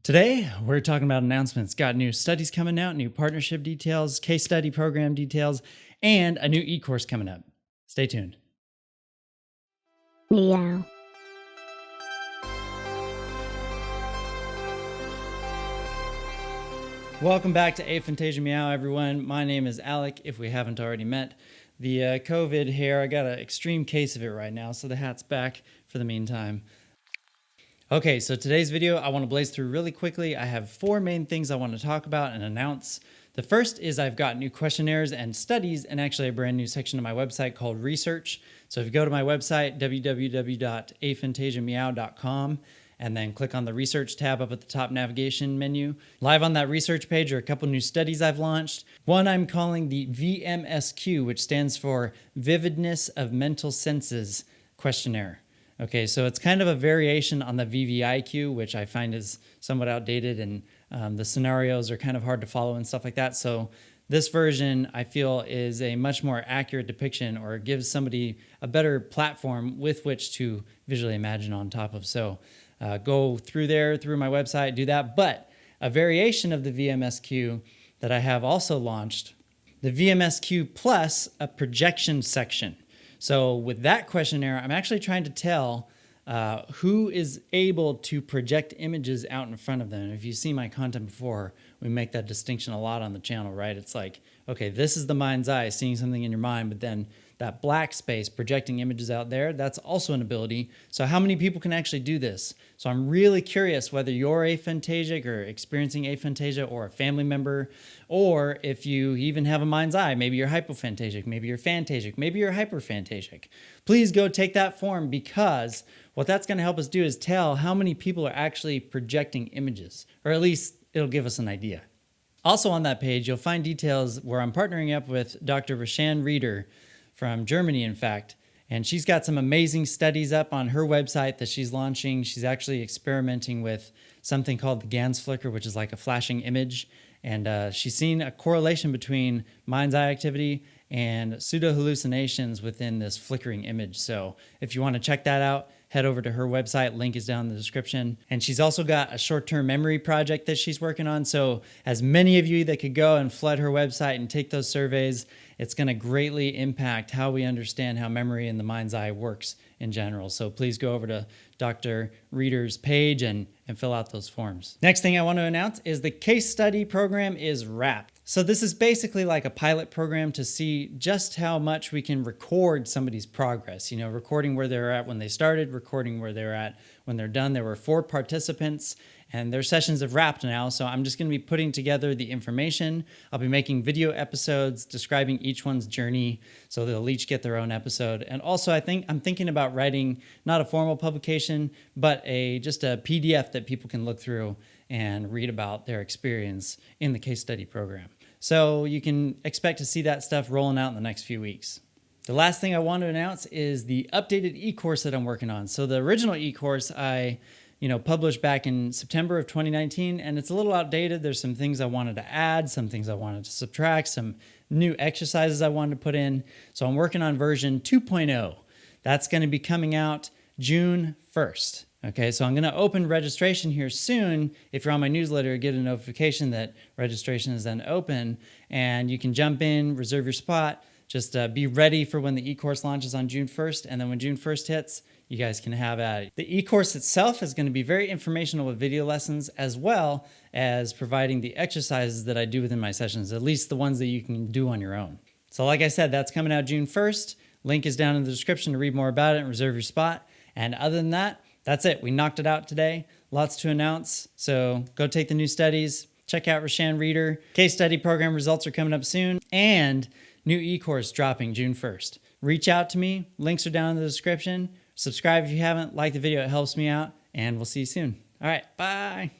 Today, we're talking about announcements. Got new studies coming out, new partnership details, case study program details, and a new e-course coming up. Stay tuned. Meow. Welcome back to Aphantasia Meow, everyone. My name is Alec, if we haven't already met. The COVID hair, I got an extreme case of it right now, so the hat's back for the meantime. Okay, so today's video, I want to blaze through really quickly. I have 4 main things I want to talk about and announce. The first is I've got new questionnaires and studies, and actually a brand new section of my website called Research. So if you go to my website, www.aphantasiameow.com, and then click on the Research tab up at the top navigation menu. Live on that research page are a couple new studies I've launched. One I'm calling the VMSQ, which stands for Vividness of Mental Senses Questionnaire. Okay, so it's kind of a variation on the VVIQ, which I find is somewhat outdated, and the scenarios are kind of hard to follow and stuff like that. So this version, I feel, is a much more accurate depiction, or gives somebody a better platform with which to visually imagine on top of. So go through there, through my website, do that. But a variation of the VMSQ that I have also launched, the VMSQ plus a projection section. So with that questionnaire, I'm actually trying to tell who is able to project images out in front of them. If you see my content before, we make that distinction a lot on the channel, right? It's like, okay, this is the mind's eye, seeing something in your mind, but then that black space projecting images out there, that's also an ability. So how many people can actually do this? So I'm really curious whether you're aphantasic or experiencing aphantasia, or a family member, or if you even have a mind's eye, maybe you're hypophantasic, maybe you're phantasic, maybe you're hyperphantasic. Please go take that form, because what that's going to help us do is tell how many people are actually projecting images, or at least it'll give us an idea. Also on that page, you'll find details where I'm partnering up with Dr. Reshanne Reeder from Germany, in fact, and she's got some amazing studies up on her website that she's launching. She's actually experimenting with something called the Gans flicker, which is like a flashing image, and she's seen a correlation between mind's eye activity and pseudo hallucinations within this flickering image. So if you want to check that out, head over to her website. Link is down in the description. And she's also got a short-term memory project that she's working on. So as many of you that could go and flood her website and take those surveys, it's going to greatly impact how we understand how memory in the mind's eye works in general. So please go over to Dr. Reeder's page and fill out those forms. Next thing I want to announce is the case study program is wrapped. So this is basically like a pilot program to see just how much we can record somebody's progress. You know, recording where they're at when they started, recording where they're at when they're done. There were 4 participants, and their sessions have wrapped now. So I'm just going to be putting together the information. I'll be making video episodes describing each one's journey, so they'll each get their own episode. And also, I'm thinking about writing not a formal publication, but just a PDF that people can look through and read about their experience in the case study program. So you can expect to see that stuff rolling out in the next few weeks. The last thing I want to announce is the updated e-course that I'm working on. So the original e-course I published back in September of 2019, and it's a little outdated. There's some things I wanted to add, some things I wanted to subtract, some new exercises I wanted to put in. So I'm working on version 2.0. That's going to be coming out June 1st. Okay, so I'm going to open registration here soon. If you're on my newsletter, get a notification that registration is then open, and you can jump in, reserve your spot. Just be ready for when the e-course launches on June 1st, and then when June 1st hits, you guys can have at it. The e-course itself is going to be very informational with video lessons, as well as providing the exercises that I do within my sessions, at least the ones that you can do on your own. So like I said, that's coming out June 1st. Link is down in the description to read more about it and reserve your spot. And other than that, that's it. We knocked it out today. Lots to announce. So go take the new studies. Check out Reshanne Reeder. Case study program results are coming up soon. And new e-course dropping June 1st. Reach out to me. Links are down in the description. Subscribe if you haven't. Like the video. It helps me out. And we'll see you soon. All right. Bye.